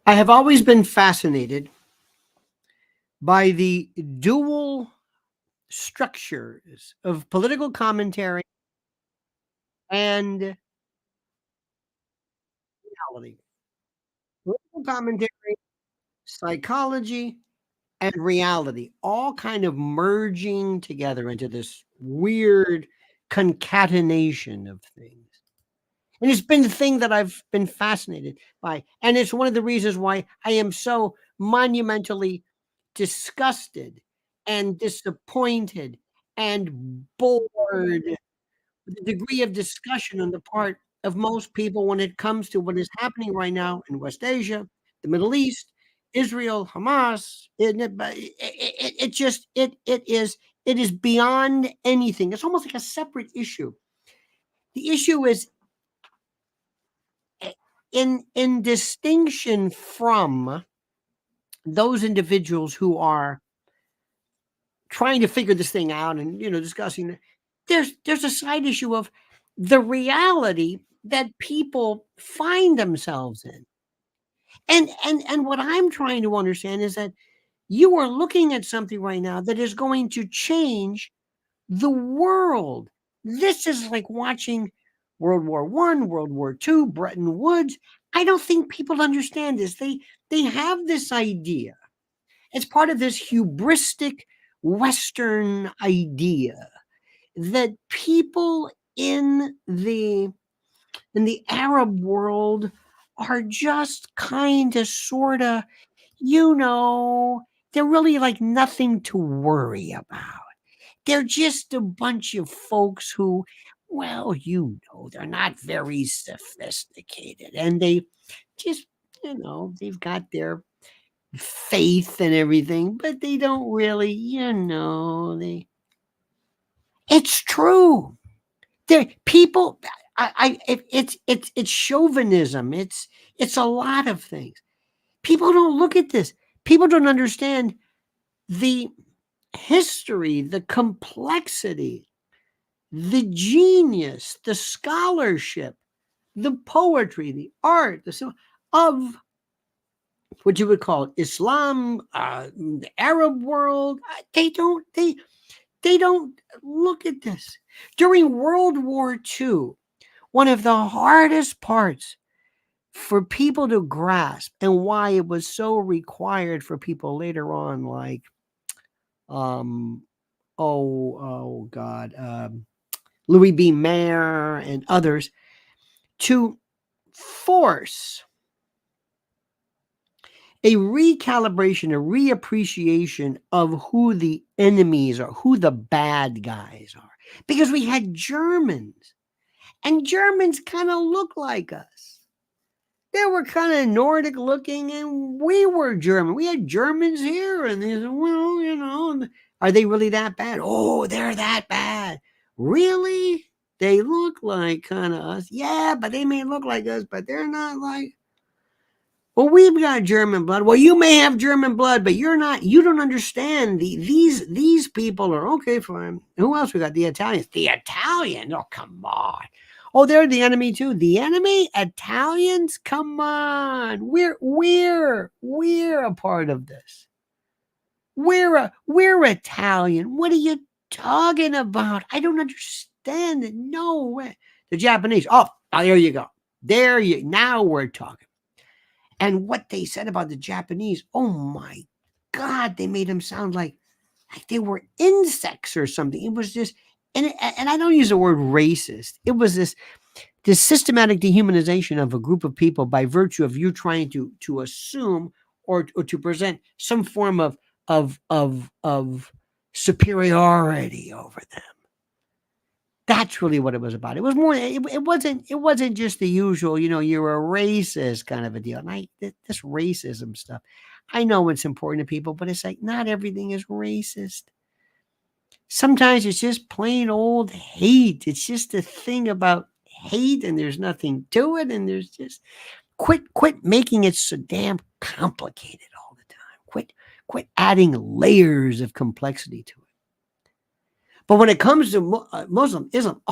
I have always been fascinated by the dual structures of political commentary and reality. Political commentary, psychology, and reality all kind of merging together into this weird concatenation of things. And it's been the thing that I've been fascinated by. And it's one of the reasons why I am so monumentally disgusted and disappointed and bored with the degree of discussion on the part of most people when it comes to what is happening right now in West Asia, the Middle East, Israel, Hamas. It just it is beyond anything. It's almost like a separate issue. The issue is in distinction from those individuals who are trying to figure this thing out and discussing it, there's a side issue of the reality that people find themselves in. And what I'm trying to understand is that you are looking at something right now that is going to change the world. This is like watching World War One, World War Two, Bretton Woods. I don't think people understand this. They have this idea. It's part of this hubristic Western idea that people in the Arab world are just kind of sort of, you know, they're really like nothing to worry about. They're just a bunch of folks who, well, they're not very sophisticated and they just, they've got their faith and everything, but they don't really, it's true. There people it's chauvinism. It's a lot of things. People don't look at this. People don't understand the history, the complexity, the genius, the scholarship, the poetry, the art, of what you would call Islam, the Arab world. They don't look at this. During World War II, one of the hardest parts for people to grasp and why it was so required for people later on, like, um, oh God, Louis B. Mayer and others, to force a recalibration, a reappreciation of who the enemies are, who the bad guys are. Because we had Germans, and Germans kind of look like us. They were kind of Nordic looking, and we were German. We had Germans here, and they said, well, are they really that bad? Oh, they're that bad. Really? They look like kind of us. Yeah, but they may look like us, but they're not like. Well, we've got German blood. Well, you may have German blood, but you're not. You don't understand. These people are okay. Fine. Who else we got? The Italians. The Italians. Oh, come on. Oh, they're the enemy too. The enemy, Italians. Come on. We're a part of this. We're Italian. What are you talking about? I don't understand it. No way. The Japanese. Oh, there you go. Now we're talking. And what they said about the Japanese, oh my God, they made them sound like they were insects or something. It was just, and I don't use the word racist. It was this systematic dehumanization of a group of people by virtue of you trying to assume or to present some form of superiority over them. That's really what it was about. It was more. It wasn't just the usual. You're a racist kind of a deal. And this racism stuff. I know it's important to people, but it's like not everything is racist. Sometimes it's just plain old hate. It's just a thing about hate, and there's nothing to it. And there's just quit making it so damn complicated all the time. Quit adding layers of complexity to it. But when it comes to Muslim Islam,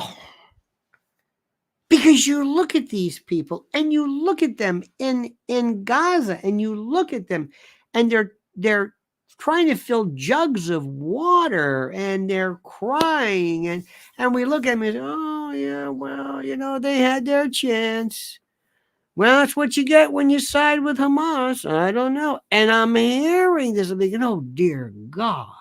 Because you look at these people and you look at them in Gaza and you look at them and they're trying to fill jugs of water and they're crying and we look at them and say, oh yeah, well, they had their chance. Well, that's what you get when you side with Hamas. I don't know. And I'm hearing this. I'm thinking, oh dear God.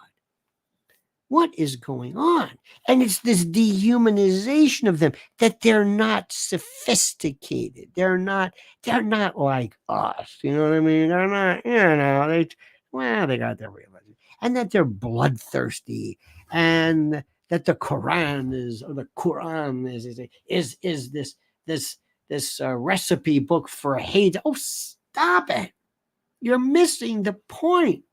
What is going on? And it's this dehumanization of them, that they're not sophisticated. They're not like us. You know what I mean? They're not, they got their religion. And that they're bloodthirsty, and that the Quran is this recipe book for hate. Oh, stop it. You're missing the point.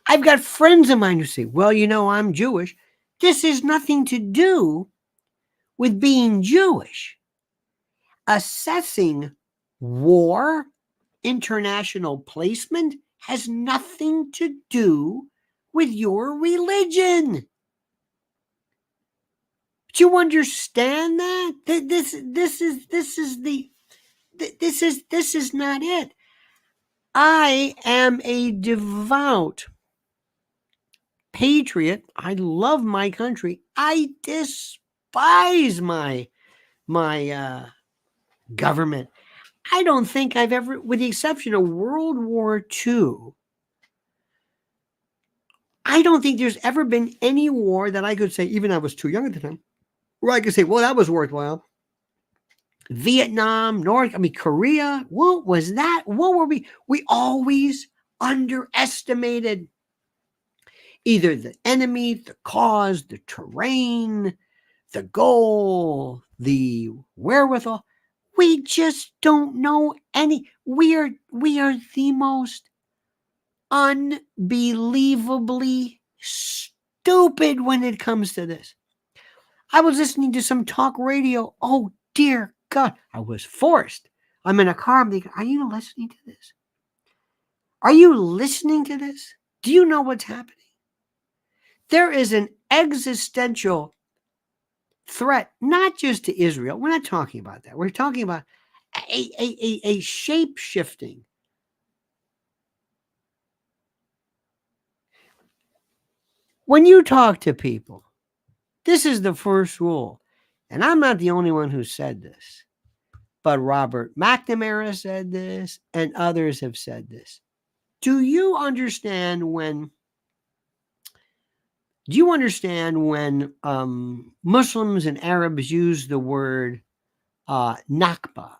I've got friends of mine who say, well, I'm Jewish. This has nothing to do with being Jewish. Assessing war, international placement, has nothing to do with your religion. Do you understand that? This is not it. I am a devout patriot. I love my country. I despise my government. I don't think I've ever, with the exception of World War II, I don't think there's ever been any war that I could say, even I was too young at the time, where I could say, well, that was worthwhile. Vietnam, Korea, what was that? What were we? We always underestimated either the enemy, the cause, the terrain, the goal, the wherewithal. We just don't know any. We are the most unbelievably stupid when it comes to this. I was listening to some talk radio. Oh dear God, I was forced. I'm in a car. I'm thinking, are you listening to this? Are you listening to this? Do you know what's happening? There is an existential threat, not just to Israel. We're not talking about that. We're talking about a shape-shifting. When you talk to people, this is the first rule. And I'm not the only one who said this, but Robert McNamara said this, and others have said this. Do you understand when Muslims and Arabs use the word Nakba?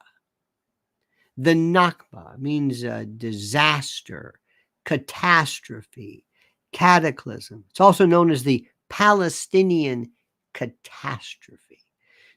The Nakba means disaster, catastrophe, cataclysm. It's also known as the Palestinian catastrophe,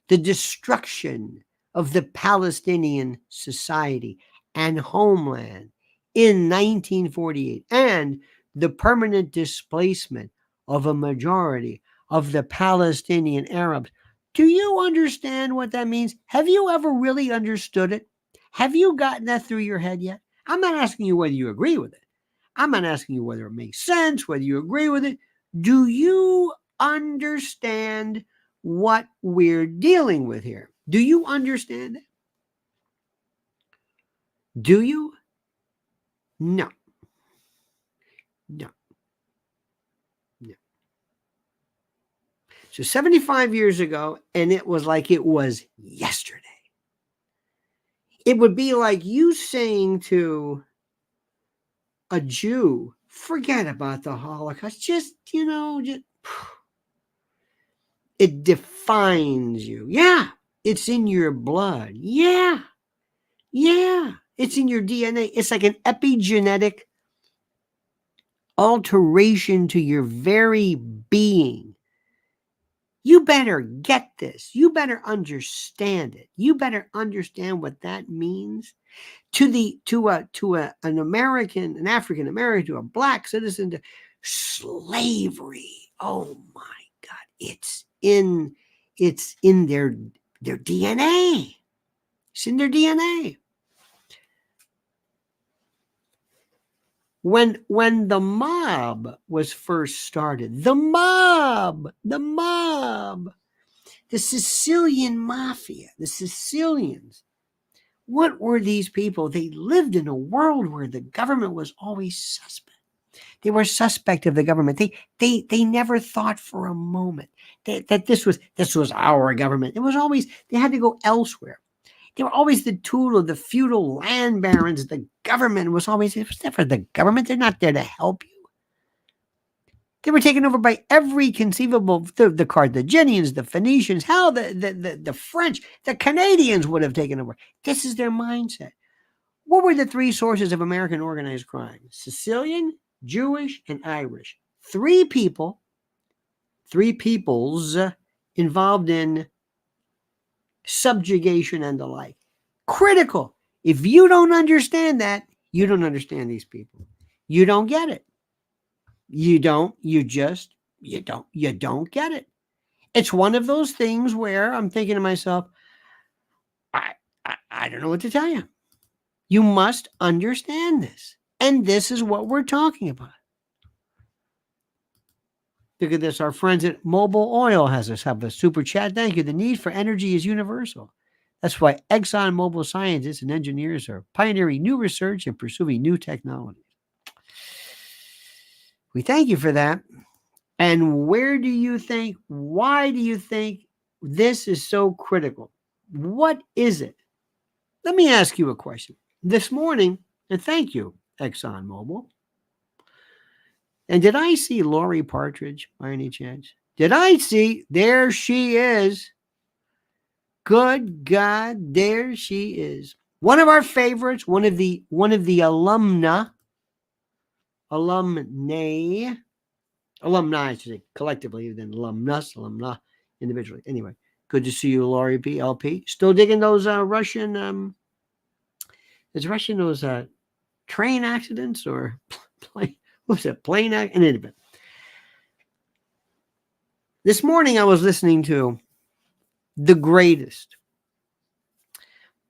the destruction of the Palestinian society and homeland in 1948, and the permanent displacement of a majority of the Palestinian Arabs. Do you understand what that means? Have you ever really understood it? Have you gotten that through your head yet? I'm not asking you whether you agree with it. I'm not asking you whether it makes sense, whether you agree with it. Do you understand what we're dealing with here? Do you understand it? Do you? No. No. No. So 75 years ago, and it was like it was yesterday. It would be like you saying to a Jew, forget about the Holocaust. It defines you. Yeah, it's in your blood. Yeah, it's in your DNA. It's like an epigenetic alteration to your very being. You better get this. You better understand it. You better understand what that means to an American, an African American, to a black citizen, to slavery. Oh my God, it's in their DNA. It's in their DNA. When the mob was first started, the Sicilian mafia, the Sicilians, what were these people? They lived in a world where the government was always suspect. They were suspect of the government. They never thought for a moment that this was our government. It was always, they had to go elsewhere. They were always the tool of the feudal land barons. The government was always, it was never the government. They're not there to help you. They were taken over by every conceivable, the Carthaginians, the Phoenicians, hell, the French, the Canadians would have taken over. This is their mindset. What were the three sources of American organized crime? Sicilian, Jewish, and Irish. Three peoples involved in subjugation and the like. Critical. If you don't understand that, you don't understand these people. You don't get it. You don't get it. It's one of those things where I'm thinking to myself, I don't know what to tell you. You must understand this. And this is what we're talking about. Look at this. Our friends at Mobile Oil have a super chat. Thank you. The need for energy is universal. That's why ExxonMobil scientists and engineers are pioneering new research and pursuing new technologies. We thank you for that. And why do you think this is so critical? What is it? Let me ask you a question. This morning, and thank you, ExxonMobil. And did I see Lori Partridge by any chance? Did I see? There she is. Good God, there she is. One of our favorites, one of the alumni, I should say, collectively, then alumna, individually. Anyway, good to see you, Lori P. LP. Still digging those Russian, those train accidents or plane, what was it, plane accident? This morning I was listening to the greatest,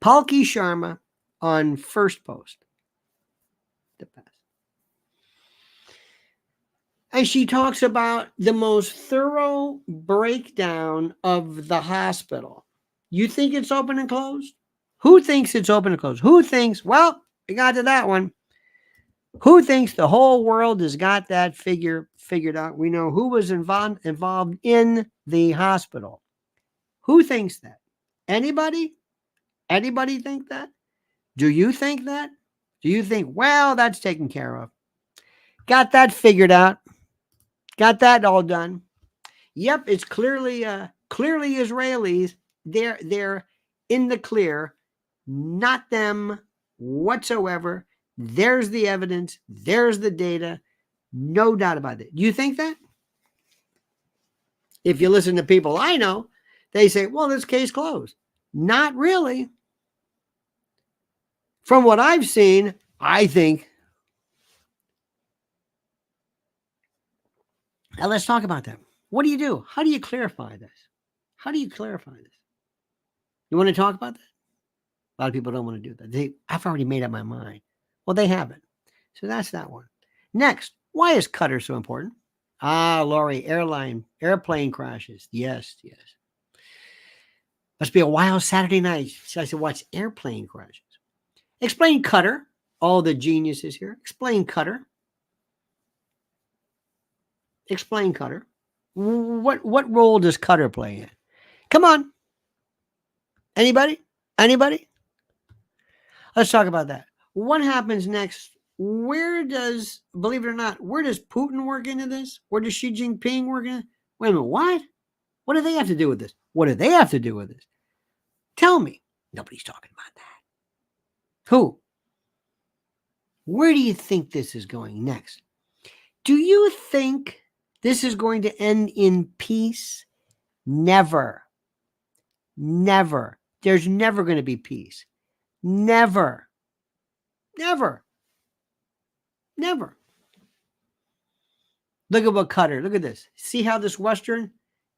Palki Sharma on First Post. The best. And she talks about the most thorough breakdown of the hospital. You think it's open and closed? Who thinks it's open and closed? Who thinks, well, we got to that one. Who thinks the whole world has got that figured out? We know who was involved in the hospital. Who thinks that? Anybody? Anybody think that? Do you think that? Do you think, well, that's taken care of? Got that figured out? Got that all done? Yep, it's clearly Israelis. They're in the clear. Not them whatsoever. There's the evidence. There's the data. No doubt about it. Do you think that? If you listen to people I know, they say, well, this case closed. Not really. From what I've seen, I think. Now let's talk about that. What do you do? How do you clarify this? How do you clarify this? You want to talk about that? A lot of people don't want to do that. I've already made up my mind. Well, they haven't. So that's that one. Next, why is Qatar so important? Lori, airplane crashes. Yes. Must be a wild Saturday night. So I said, watch airplane crashes. Explain Qatar. All the geniuses here. Explain Qatar. Explain Qatar. What role does Qatar play in? Come on. Anybody? Let's talk about that. What happens next? Believe it or not, where does Putin work into this? Where does Xi Jinping work in? Wait a minute, what? What do they have to do with this? Tell me. Nobody's talking about that. Who? Where do you think this is going next? Do you think this is going to end in peace? Never. There's never going to be peace. Never. Look at what Qatar. Look at this. See how this Western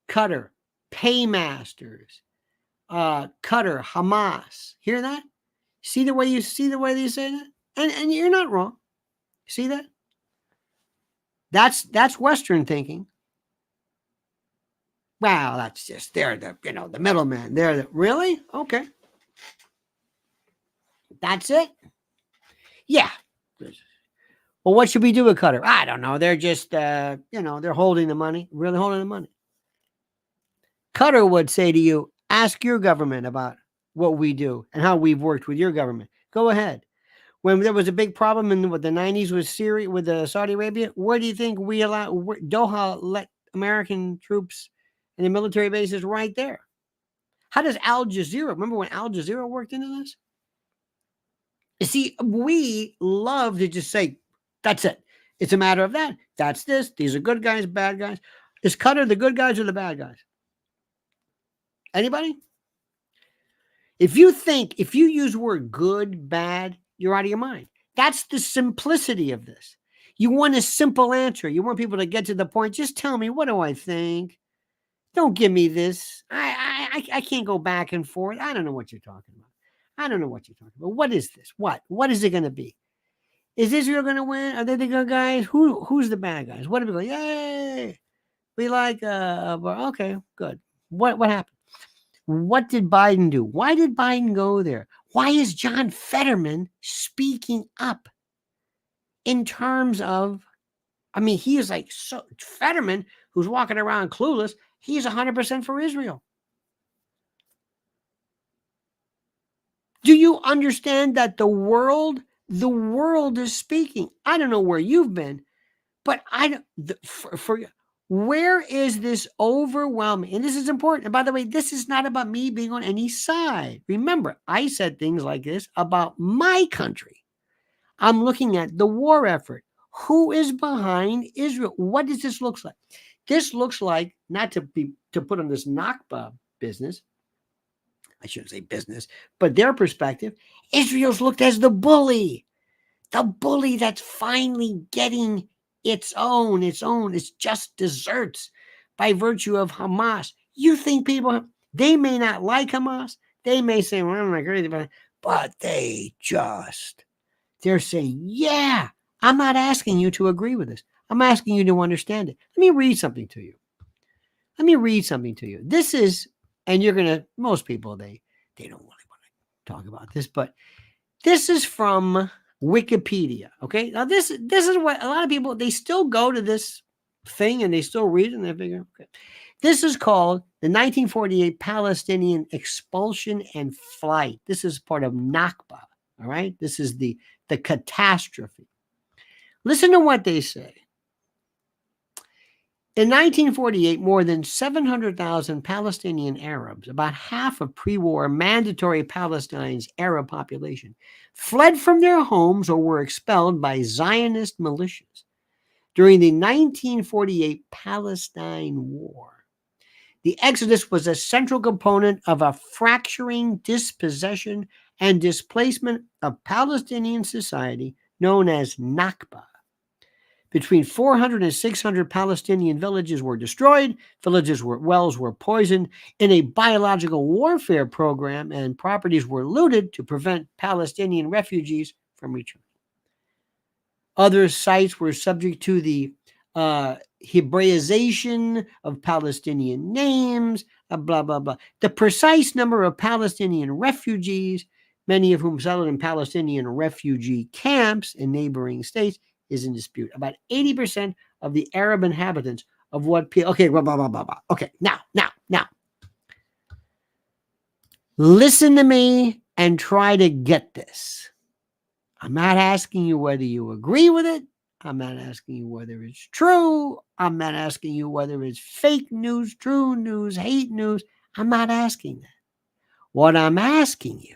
Qatar, paymasters, Qatar, Hamas. Hear that? See the way they say that? And you're not wrong. See that? That's Western thinking. Well, that's just they're the middleman. Really? Okay. That's it? Yeah. Well, what should we do with Qatar? I don't know. They're just they're holding the money, really holding the money. Qatar would say to you, ask your government about what we do and how we've worked with your government. Go ahead. When there was a big problem in the 90s with Syria, with Saudi Arabia, where do you think Doha let American troops and the military bases right there? How does Al Jazeera, remember when Al Jazeera worked into this? You see, we love to just say, that's it. It's a matter of that. That's this. These are good guys, bad guys. Is Qatar the good guys or the bad guys? Anybody? If you use the word good, bad, you're out of your mind. That's the simplicity of this. You want a simple answer. You want people to get to the point. Just tell me, what do I think? Don't give me this. I can't go back and forth. I don't know what you're talking about. I don't know what you're talking about. What is this? What is it going to be? Is Israel going to win? Are they the good guys? Who's the bad guys? What are we going? Yay! We like okay, good. What happened? What did Biden do? Why did Biden go there? Why is John Fetterman speaking up in terms of? I mean, he is like Fetterman, who's walking around clueless. He's 100% for Israel. Do you understand that the world is speaking? I don't know where you've been, but where is this overwhelming? And this is important. And by the way, this is not about me being on any side. Remember, I said things like this about my country. I'm looking at the war effort. Who is behind Israel? What does this look like? This looks like, not to put on this Nakba business, I shouldn't say business, but their perspective, Israel's looked as the bully that's finally getting its just desserts by virtue of Hamas. You think people, they may not like Hamas. They may say, well, I'm not crazy about it, but they're saying, yeah, I'm not asking you to agree with this. I'm asking you to understand it. Let me read something to you. This is, and most people, they don't really want to talk about this, but this is from Wikipedia. Okay. Now this is what a lot of people, they still go to this thing and they still read it and they figure, okay. This is called the 1948 Palestinian expulsion and flight. This is part of Nakba. All right. This is the catastrophe. Listen to what they say. In 1948, more than 700,000 Palestinian Arabs, about half of pre-war mandatory Palestine's Arab population, fled from their homes or were expelled by Zionist militias during the 1948 Palestine War. The exodus was a central component of a fracturing, dispossession, and displacement of Palestinian society known as Nakba. Between 400 and 600 Palestinian villages were destroyed, wells were poisoned in a biological warfare program, and properties were looted to prevent Palestinian refugees from returning. Other sites were subject to the Hebraization of Palestinian names, blah, blah, blah. The precise number of Palestinian refugees, many of whom settled in Palestinian refugee camps in neighboring states, is in dispute. About 80% of the Arab inhabitants of what people, okay, blah, blah, blah, blah, blah. Okay, now. Listen to me and try to get this. I'm not asking you whether you agree with it. I'm not asking you whether it's true. I'm not asking you whether it's fake news, true news, hate news. I'm not asking that. What I'm asking you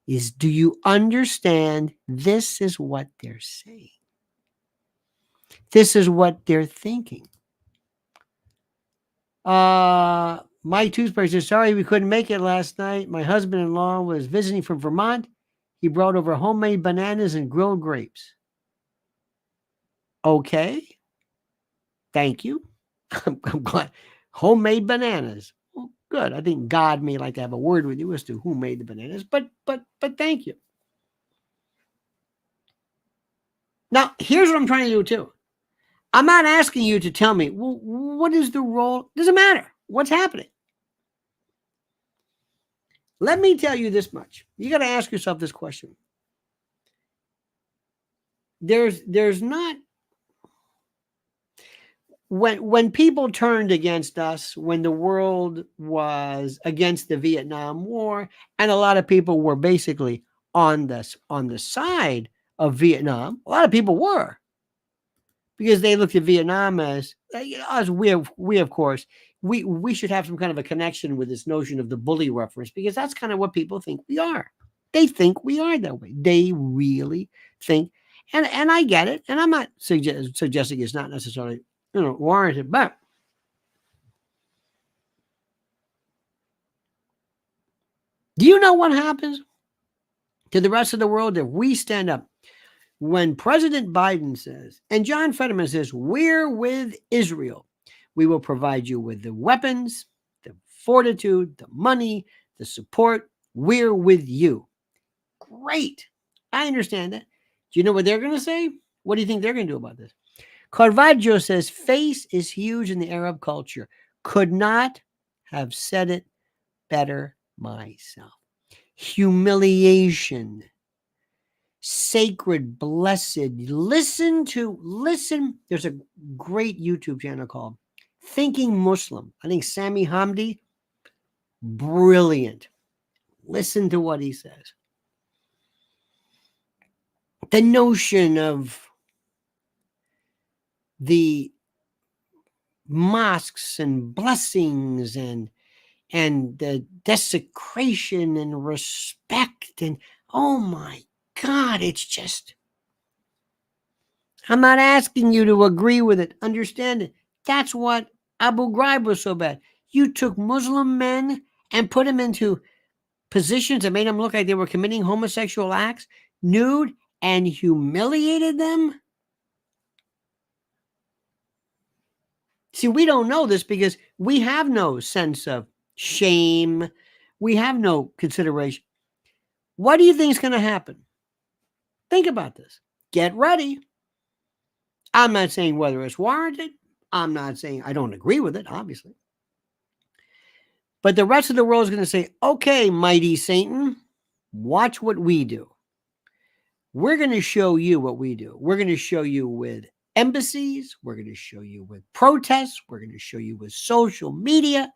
is, do you understand this is what they're saying? This is what they're thinking. My toothbrush says, sorry, we couldn't make it last night. My husband-in-law was visiting from Vermont. He brought over homemade bananas and grilled grapes. Okay. Thank you. I'm glad. Homemade bananas. Well, good. I think God may like to have a word with you as to who made the bananas, but thank you. Now, here's what I'm trying to do too. I'm not asking you to tell me, well, what is the role? Doesn't matter. What's happening? Let me tell you this much. You got to ask yourself this question. There's not, when people turned against us, when the world was against the Vietnam War, and a lot of people were basically on the side of Vietnam, a lot of people were, because they looked at Vietnam as, as we of course, we should have some kind of a connection with this notion of the bully reference, because that's kind of what people think we are. They think we are that way. They really think, and I get it, and I'm not suggesting it's not necessarily warranted, but do you know what happens to the rest of the world if we stand up when President Biden says, and John Fetterman says, we're with Israel. We will provide you with the weapons, the fortitude, the money, the support. We're with you. Great. I understand that. Do you know what they're going to say? What do you think they're going to do about this? Caravaggio says, face is huge in the Arab culture. Could not have said it better myself. Humiliation. Sacred, blessed. Listen. There's a great YouTube channel called Thinking Muslim. I think Sami Hamdi, brilliant. Listen to what he says. The notion of the mosques and blessings and the desecration and respect, and oh my God, it's just, I'm not asking you to agree with it, understand it. That's what Abu Ghraib was so bad. You took Muslim men and put them into positions that made them look like they were committing homosexual acts, nude, and humiliated them. See, we don't know this because we have no sense of shame. We have no consideration. What do you think is going to happen? Think about this. Get ready. I'm not saying whether it's warranted. I'm not saying I don't agree with it, obviously. But the rest of the world is going to say, okay, mighty Satan, watch what we do. We're going to show you what we do. We're going to show you with embassies. We're going to show you with protests. We're going to show you with social media.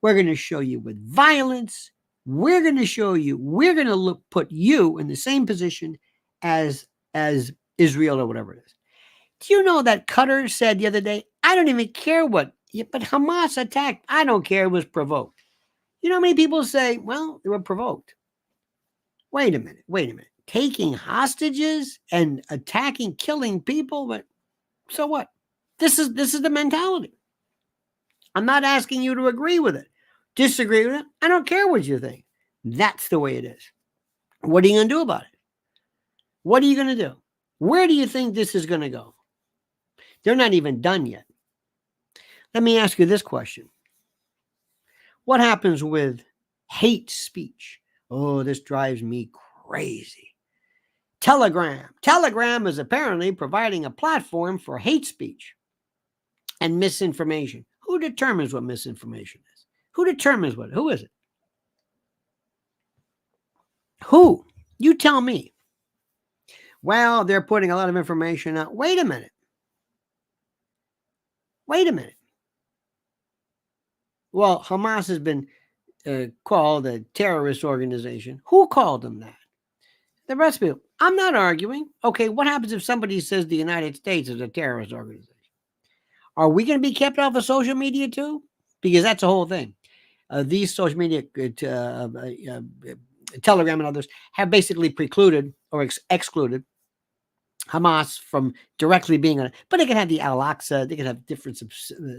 We're going to show you with violence. We're going to show you, we're going to put you in the same position as Israel or whatever it is. Do you know that Qatar said the other day, I don't even care what, but Hamas attacked. I don't care. It was provoked. You know how many people say, well, they were provoked. Wait a minute. Taking hostages and attacking, killing people, but so what? This is the mentality. I'm not asking you to agree with it. Disagree with it. I don't care what you think. That's the way it is. What are you going to do about it? What are you going to do? Where do you think this is going to go? They're not even done yet. Let me ask you this question. What happens with hate speech? Oh, this drives me crazy. Telegram is apparently providing a platform for hate speech and misinformation. Who determines what misinformation is? Who determines what? Who is it? Who? You tell me. Well, they're putting a lot of information out. Wait a minute. Well, Hamas has been called a terrorist organization. Who called them that? The rest of people. I'm not arguing. Okay, what happens if somebody says the United States is a terrorist organization? Are we going to be kept off of social media too? Because that's the whole thing. These social media, Telegram and others, have basically precluded or excluded Hamas from directly being on it. But they can have the Al-Aqsa, they can have different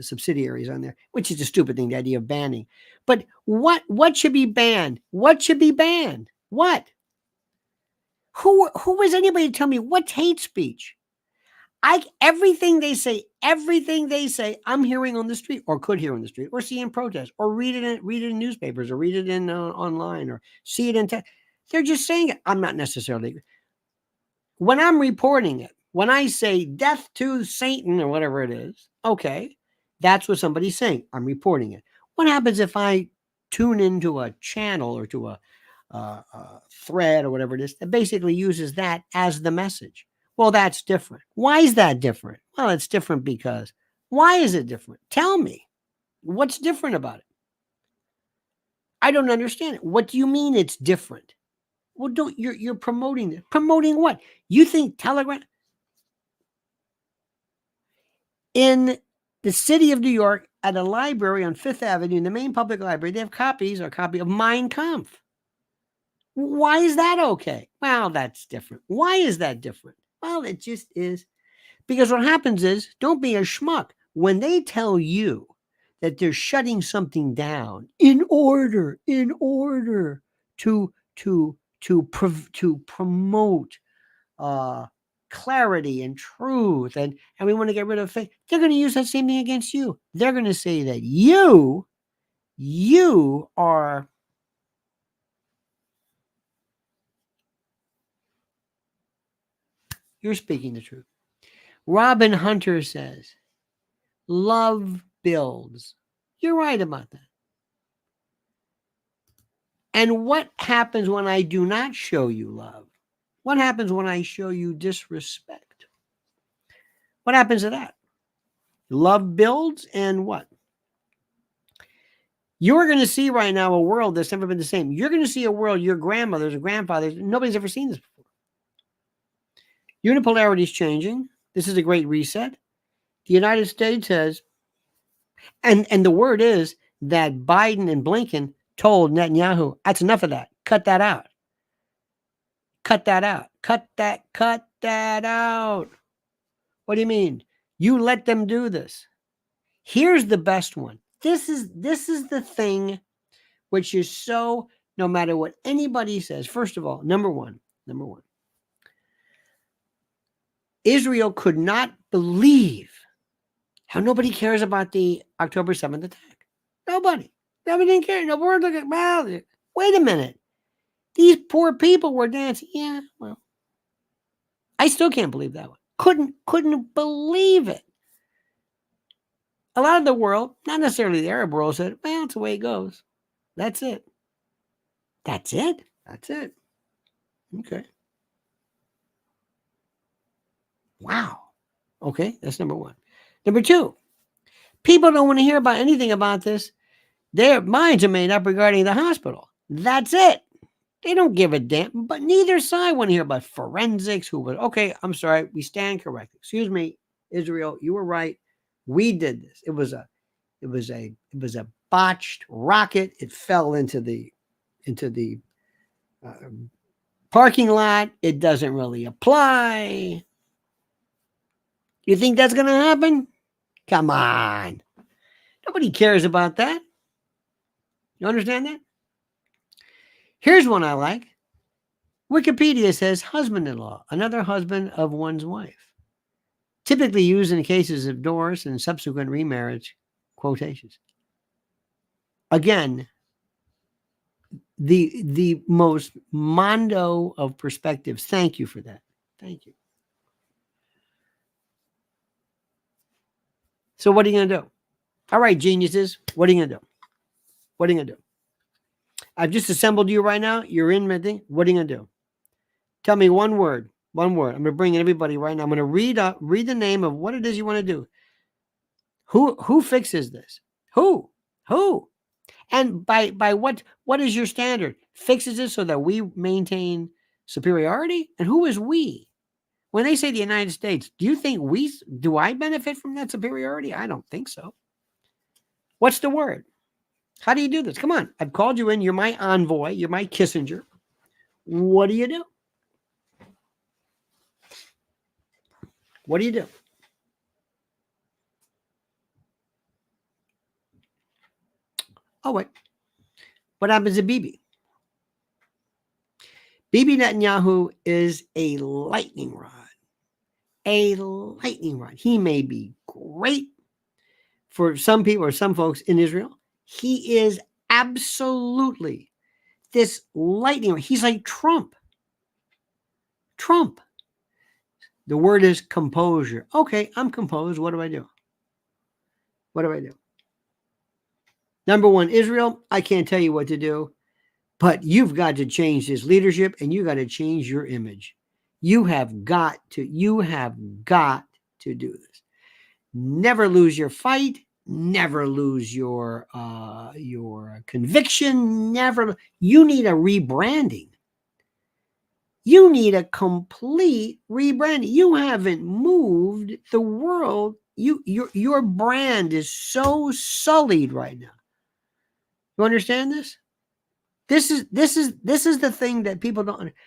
subsidiaries on there, which is a stupid thing, the idea of banning. But what should be banned? What should be banned? What? Who is anybody to tell me what's hate speech? Everything they say, I'm hearing on the street, or could hear on the street, or see in protests, or read it in newspapers, or read it in online, or see it in text. They're just saying it. I'm not necessarily. When I'm reporting it, When I say death to Satan or whatever it is, okay, that's what somebody's saying. I'm reporting it. What happens if I tune into a channel or to a thread or whatever it is that basically uses that as the message? Well, that's different. Why is that different? Well, it's different because why is it different? Tell me. What's different about it? I don't understand it. What do you mean it's different? Well, don't you're promoting it. Promoting what? You think Telegram in the city of New York at a library on Fifth Avenue, in the main public library, they have copies or a copy of Mein Kampf. Why is that okay? Well, that's different. Why is that different? Well, it just is. Because what happens is, don't be a schmuck. When they tell you that they're shutting something down in order to promote clarity and truth, and we want to get rid of fake, they're going to use that same thing against you. They're going to say that you are you're speaking the truth. Robin Hunter says, love builds. You're right about that. And what happens when I do not show you love? What happens when I show you disrespect? What happens to that? Love builds, and what? You're going to see right now a world that's never been the same. You're going to see a world your grandmothers or grandfathers, nobody's ever seen this before. Unipolarity is changing. This is a great reset. The United States has, and the word is that Biden and Blinken told Netanyahu, that's enough of that. Cut that out. Cut that out. Cut that out. What do you mean? You let them do this. Here's the best one. This is the thing which is so, no matter what anybody says. First of all, number one, Israel could not believe how nobody cares about the October 7th attack. Nobody didn't care. No word about it. Wait a minute. These poor people were dancing. Yeah, well, I still can't believe that one. Couldn't believe it. A lot of the world, not necessarily the Arab world, said, well, it's the way it goes. That's it. That's it. That's it. Okay. Wow. Okay, that's number one. Number two, people don't want to hear about anything about this. Their minds are made up regarding the hospital. That's it. They don't give a damn. But neither side want to hear about forensics. Who was okay? I'm sorry. We stand corrected. Excuse me, Israel. You were right. We did this. It was a botched rocket. It fell into the parking lot. It doesn't really apply. You think that's going to happen? Come on. Nobody cares about that. You understand that? Here's one I like. Wikipedia says husband-in-law, another husband of one's wife. Typically used in cases of divorce and subsequent remarriage, quotations. Again, the most mondo of perspectives. Thank you for that. Thank you. So what are you going to do? All right, geniuses, what are you going to do? What are you going to do? I've just assembled you right now. You're in my thing. What are you going to do? Tell me one word. One word. I'm going to bring in everybody right now. I'm going to read the name of what it is you want to do. Who fixes this? Who? And by what is your standard? Fixes it so that we maintain superiority? And who is we? When they say the United States, do you think do I benefit from that superiority? I don't think so. What's the word? How do you do this? Come on. I've called you in. You're my envoy. You're my Kissinger. What do you do? What do you do? Oh, wait. What happens to Bibi? Bibi Netanyahu is a lightning rod. A lightning rod. He may be great for some people or some folks in Israel. He is absolutely this lightning rod. He's like Trump. The word is composure. Okay, I'm composed. What do I do? What do I do? Number one, Israel, I can't tell you what to do, but you've got to change this leadership and you got to change your image. You have got to do this. Never lose your fight. Never lose your conviction. Never. You need a rebranding. You need a complete rebranding. You haven't moved the world. Your brand is so sullied right now. You understand this? This is the thing that people don't understand.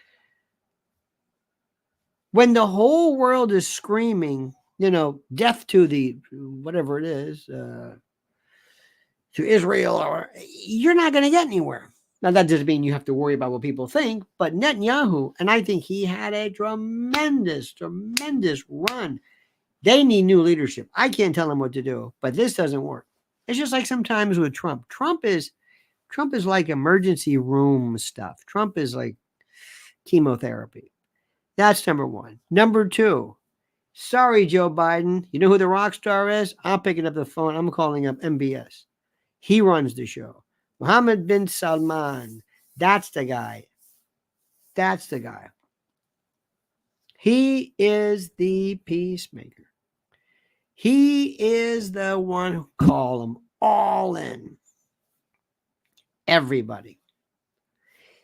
When the whole world is screaming, death to the whatever it is, to Israel, or you're not going to get anywhere. Now, that doesn't mean you have to worry about what people think, but Netanyahu, and I think he had a tremendous run. They need new leadership. I can't tell them what to do, but this doesn't work. It's just like sometimes with Trump. Trump is like emergency room stuff. Trump is like chemotherapy. That's number one. Number two, sorry, Joe Biden. You know who the rock star is? I'm picking up the phone. I'm calling up MBS. He runs the show. Mohammed bin Salman. That's the guy. That's the guy. He is the peacemaker. He is the one who call them all in. Everybody.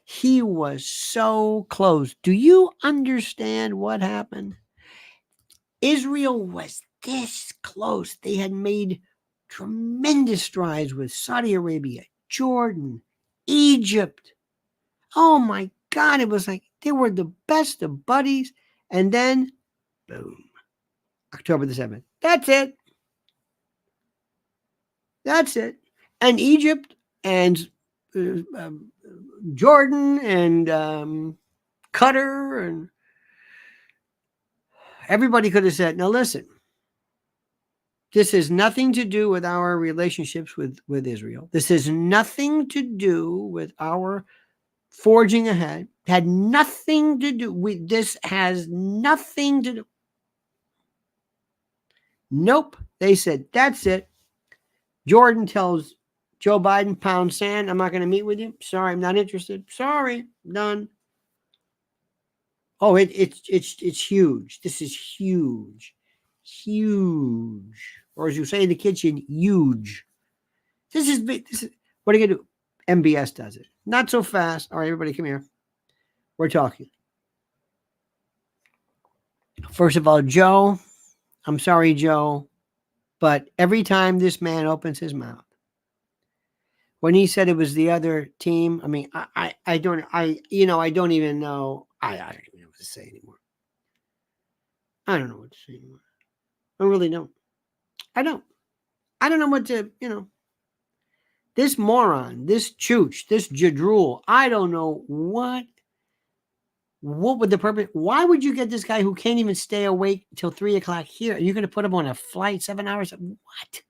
He was so close. Do you understand what happened? Israel was this close. They had made tremendous strides with Saudi Arabia, Jordan, Egypt. Oh my God, it was like they were the best of buddies. And then, boom, October the 7th. That's it. That's it. And Egypt and Jordan and Qatar and everybody could have said, now listen, this has nothing to do with our relationships with Israel. This has nothing to do with our forging ahead. Had nothing to do with this. Has nothing to do. Nope. They said, that's it. Jordan tells Joe Biden, pound sand, I'm not going to meet with you. Sorry, I'm not interested. Sorry, done. Oh, it's huge. This is huge. Huge. Or as you say in the kitchen, huge. This is big. What are you going to do? MBS does it. Not so fast. All right, everybody come here. We're talking. First of all, Joe, I'm sorry, Joe, but every time this man opens his mouth, when he said it was the other team, I mean, I don't even know. I don't even know what to say anymore. I don't know what to say anymore. I really don't. I don't know what to, this moron, this chooch, this jadrul, I don't know what would the purpose, why would you get this guy who can't even stay awake till 3 o'clock here? You're going to put him on a flight 7 hours? What?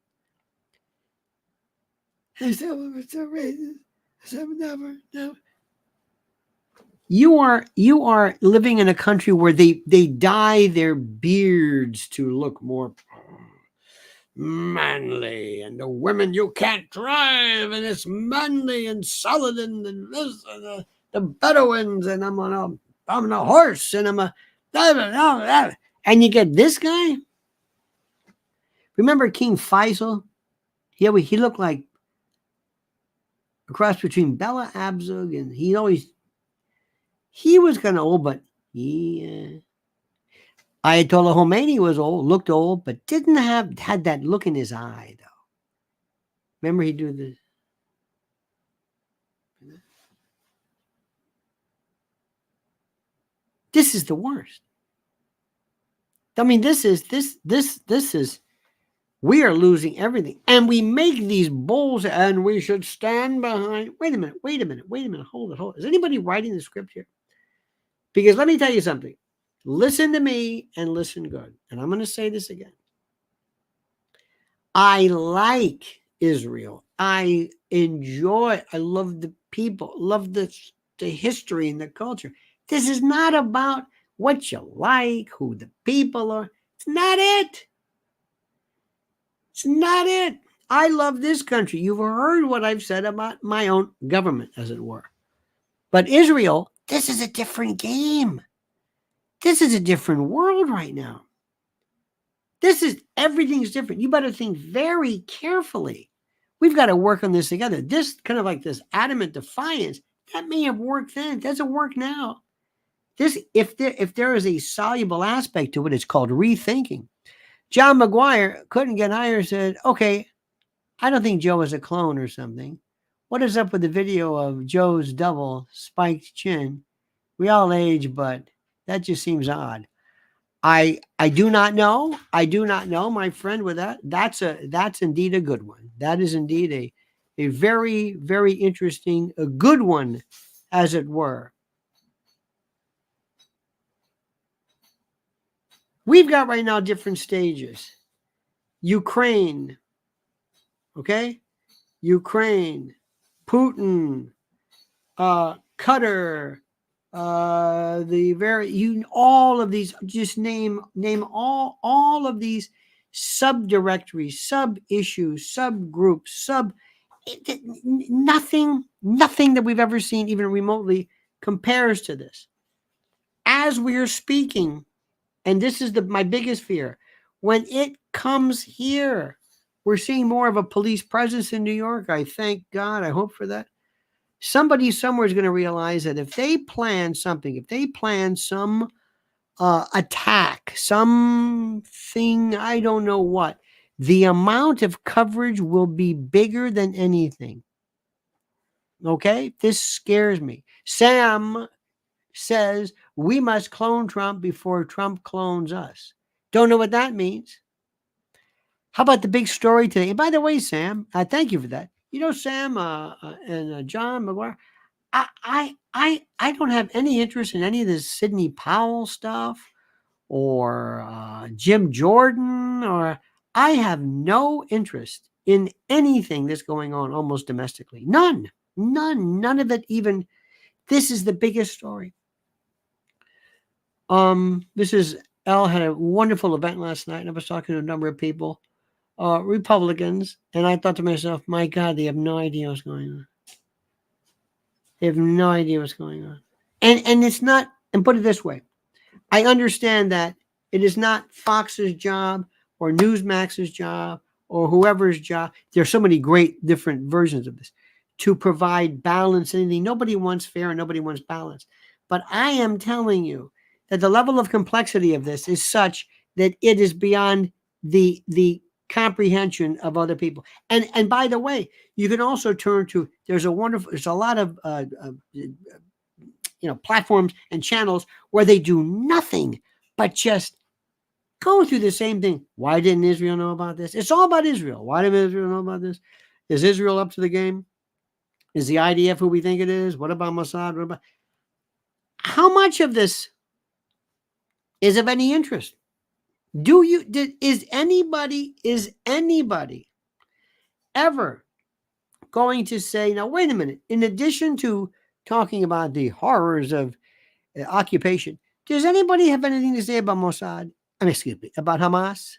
You are living in a country where they dye their beards to look more manly, and the women, you can't drive, and it's manly and solid, and this, and the Bedouins, and I'm on a horse, and I'm and you get this guy. Remember King Faisal? He looked like a cross between Bella Abzug, and he was kind of old, but Ayatollah Khomeini was old, looked old, but didn't had that look in his eye, though. Remember he'd do this. This is the worst. I mean, this is, we are losing everything. And we make these bulls, and we should stand behind. Wait a minute. Hold it. Is anybody writing the script here? Because let me tell you something. Listen to me and listen good. And I'm going to say this again. I like Israel. I love the people, love the history and the culture. This is not about what you like, who the people are. It's not it. It's not it. I love this country. You've heard what I've said about my own government, as it were. But Israel, this is a different game. This is a different world right now. Everything's different. You better think very carefully. We've got to work on this together. This kind of like this adamant defiance, that may have worked then. It doesn't work now. If there is a soluble aspect to it, it's called rethinking. John McGuire couldn't get higher, said, okay, I don't think Joe is a clone or something. What is up with the video of Joe's double spiked chin? We all age, but that just seems odd. I do not know. I do not know, my friend, with that. That's indeed a good one. That is indeed a very, very interesting, a good one, as it were. We've got right now different stages. Ukraine, okay? Ukraine, Putin, Qatar, all of these, just name all of these subdirectories, sub issues, subgroups, nothing that we've ever seen even remotely compares to this. As we are speaking, and this is my biggest fear, when it comes here, we're seeing more of a police presence in New York. I thank God. I hope for that. Somebody somewhere is going to realize that if they plan something, if they plan some attack, something, I don't know what, the amount of coverage will be bigger than anything. Okay? This scares me. Sam says we must clone Trump before Trump clones us. Don't know what that means. How about the big story today? And by the way, Sam, thank you for that. You know, Sam and John McGuire, I don't have any interest in any of this Sidney Powell stuff or Jim Jordan, or I have no interest in anything that's going on almost domestically. None of it even. This is the biggest story. This is Al had a wonderful event last night, and I was talking to a number of people, Republicans, and I thought to myself, my God, they have no idea what's going on. They have no idea what's going on. And it's not, and put it this way, I understand that it is not Fox's job or Newsmax's job or whoever's job. There's so many great different versions of this to provide balance in anything. Nobody wants fair and nobody wants balance. But I am telling you that the level of complexity of this is such that it is beyond the comprehension of other people. And by the way, you can also turn to, there's a lot of platforms and channels where they do nothing but just go through the same thing. Why didn't Israel know about this? It's all about Israel. Why didn't Israel know about this? Is Israel up to the game? Is the IDF who we think it is? What about Mossad? What about, how much of this is of any interest? Is anybody ever going to say, now wait a minute, in addition to talking about the horrors of occupation, does anybody have anything to say about Mossad? About Hamas?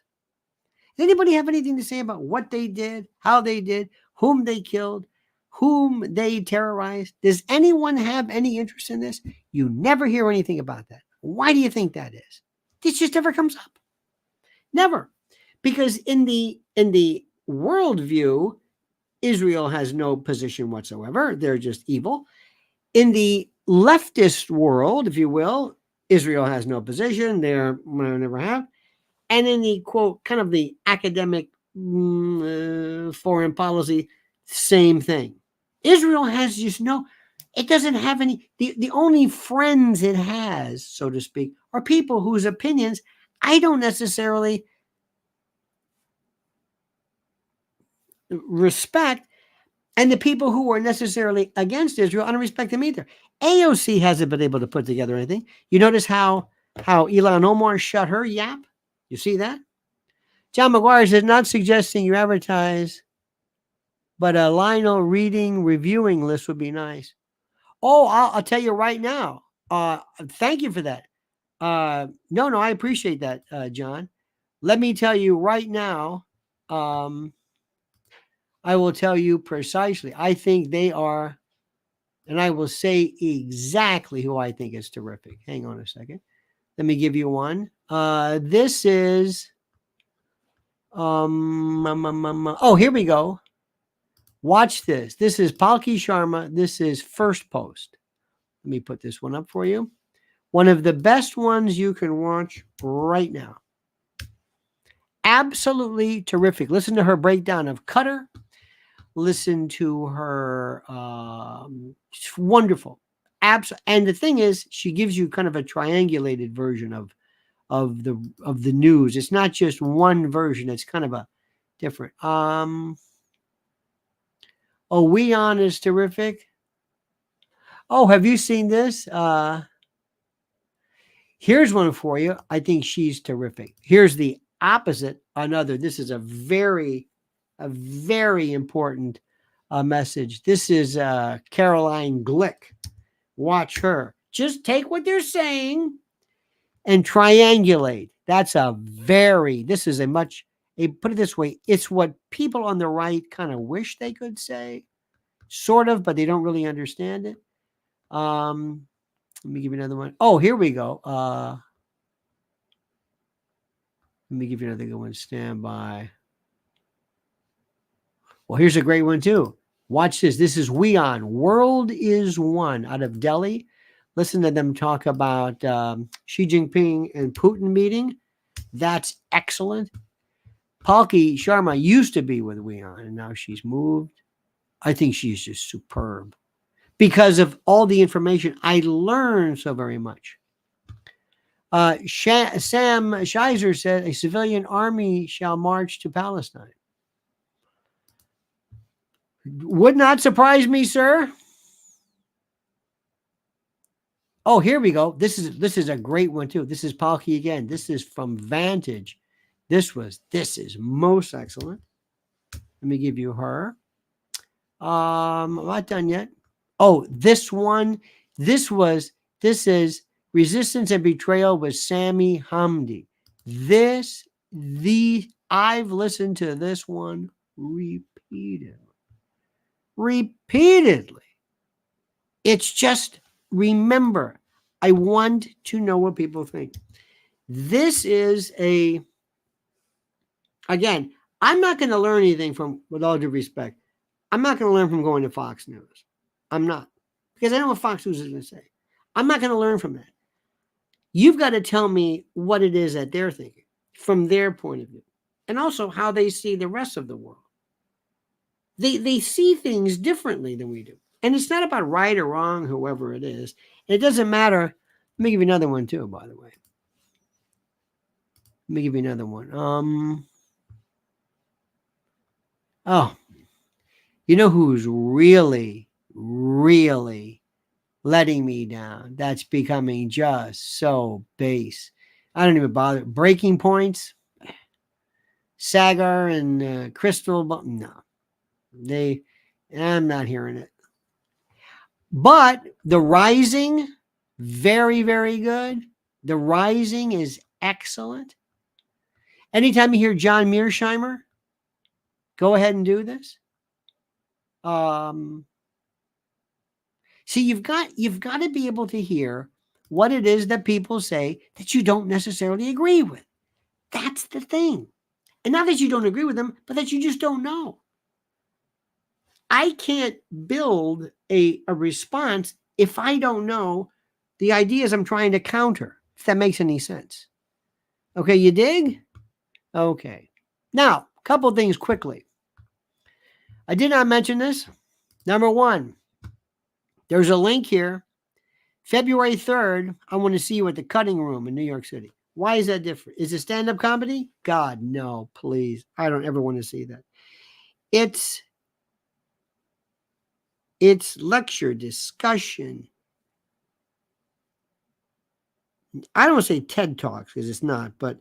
Does anybody have anything to say about what they did, how they did, whom they killed, whom they terrorized? Does anyone have any interest in this? You never hear anything about that. Why do you think that is? This just never comes up. Never. Because in the worldview, Israel has no position whatsoever. They're just evil. In the leftist world, if you will, Israel has no position. They're never have. And in the quote, kind of the academic foreign policy, same thing. Israel has just it doesn't have any, the only friends it has, so to speak, are people whose opinions I don't necessarily respect, and the people who are necessarily against Israel, I don't respect them either. AOC hasn't been able to put together anything. You notice how Ilhan Omar shut her yap? You see that? John McGuire says, not suggesting you advertise, but a Lionel reviewing list would be nice. Oh, I'll tell you right now. Thank you for that. No, I appreciate that, John. Let me tell you right now, I will tell you precisely. I think they are, and I will say exactly who I think is terrific. Hang on a second. Let me give you one. This is, oh, here we go. Watch this. This is Palki Sharma. This is First Post. Let me put this one up for you. One of the best ones you can watch right now. Absolutely terrific. Listen to her breakdown of Qatar. Listen to her. It's wonderful. And the thing is, she gives you kind of a triangulated version of the news. It's not just one version. It's kind of a different. Weon is terrific. Oh, have you seen this? Here's one for you. I think she's terrific. Here's the opposite. Another. This is a very important message. This is Caroline Glick. Watch her. Just take what they're saying and triangulate. This is put it this way. It's what people on the right kind of wish they could say, sort of, but they don't really understand it. Let me give you another one. Oh, here we go. Let me give you another good one. Stand by. Well, here's a great one too. Watch this. This is Weon. World is One out of Delhi. Listen to them talk about Xi Jinping and Putin meeting. That's excellent. Palki Sharma used to be with Weon, and now she's moved. I think she's just superb. Because of all the information, I learned so very much. Sam Scheiser said a civilian army shall march to Palestine. Would not surprise me, sir. Oh, here we go. This is a great one too. This is Palki again. This is from Vantage. This is most excellent. Let me give you her. I'm not done yet. Oh, this one. This is Resistance and Betrayal with Sami Hamdi. I've listened to this one repeatedly. It's just, remember, I want to know what people think. This is again, I'm not going to learn anything from, with all due respect, I'm not going to learn from going to Fox News. I'm not. Because I know what Fox News is going to say. I'm not going to learn from that. You've got to tell me what it is that they're thinking from their point of view. And also how they see the rest of the world. They see things differently than we do. And it's not about right or wrong, whoever it is. And it doesn't matter. Let me give you another one too, by the way. Let me give you another one. Oh, you know who's really letting me down? That's becoming just so base. I don't even bother. Breaking Points, Sagar and Crystal. No, I'm not hearing it. But The Rising, very, very good. The Rising is excellent. Anytime you hear John Mearsheimer, go ahead and do this. See, you've got to be able to hear what it is that people say that you don't necessarily agree with. That's the thing. And not that you don't agree with them, but that you just don't know. I can't build a response if I don't know the ideas I'm trying to counter, if that makes any sense. Okay, you dig? Okay. Now, a couple things quickly. I did not mention this. Number one, there's a link here. February 3rd, I want to see you at the Cutting Room in New York City. Why is that different? Is it stand-up comedy? God, no, please. I don't ever want to see that. It's lecture, discussion. I don't want to say TED Talks because it's not, but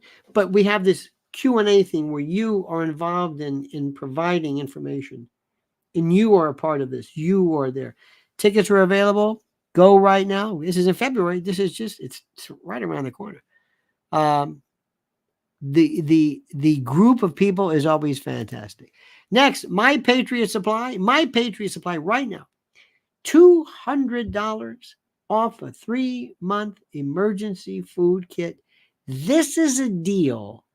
we have this Q&A thing where you are involved in providing information. And you are a part of this. You are there. Tickets are available. Go right now. This is in February. This is just, it's right around the corner. The group of people is always fantastic. Next, My Patriot Supply. My Patriot Supply right now. $200 off a 3-month emergency food kit. This is a deal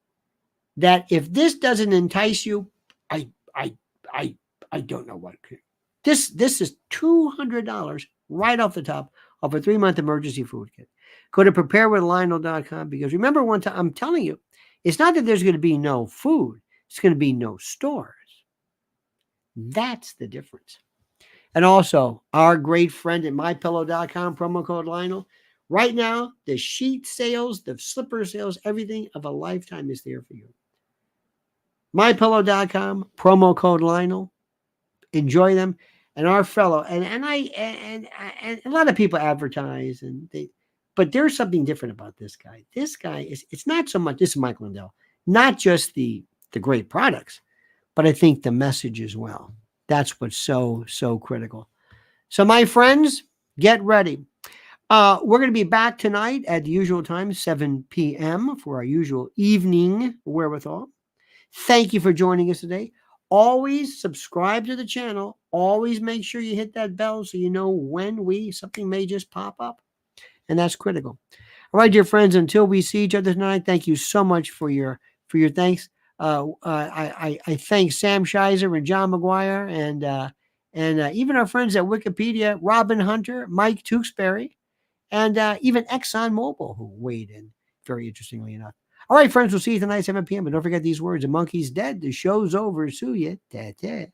that if this doesn't entice you, I I I I don't know what could. This is $200 right off the top of a 3-month emergency food kit. Go to preparewithlionel.com, because remember one time, I'm telling you, it's not that there's going to be no food, it's going to be no stores. That's the difference. And also, our great friend at mypillow.com, promo code Lionel. Right now, the sheet sales, the slipper sales, everything of a lifetime is there for you. mypillow.com, promo code Lionel. Enjoy them. And our fellow, and a lot of people advertise, but there's something different about this guy. This guy it's not so much, this is Mike Lindell, not just the great products, but I think the message as well. That's what's so critical. So my friends, get ready. We're going to be back tonight at the usual time, 7 p.m. for our usual evening wherewithal. Thank you for joining us today. Always subscribe to the channel. Always make sure you hit that bell so you know when something may just pop up. And that's critical. All right, dear friends, until we see each other tonight, thank you so much for your thanks. I thank Sam Shizer and John McGuire and even our friends at Wikipedia, Robin Hunter, Mike Tewksbury, and even ExxonMobil, who weighed in very interestingly enough. All right, friends, we'll see you tonight, 7 p.m. But don't forget these words: a monkey's dead, the show's over, sue ya, ta-ta.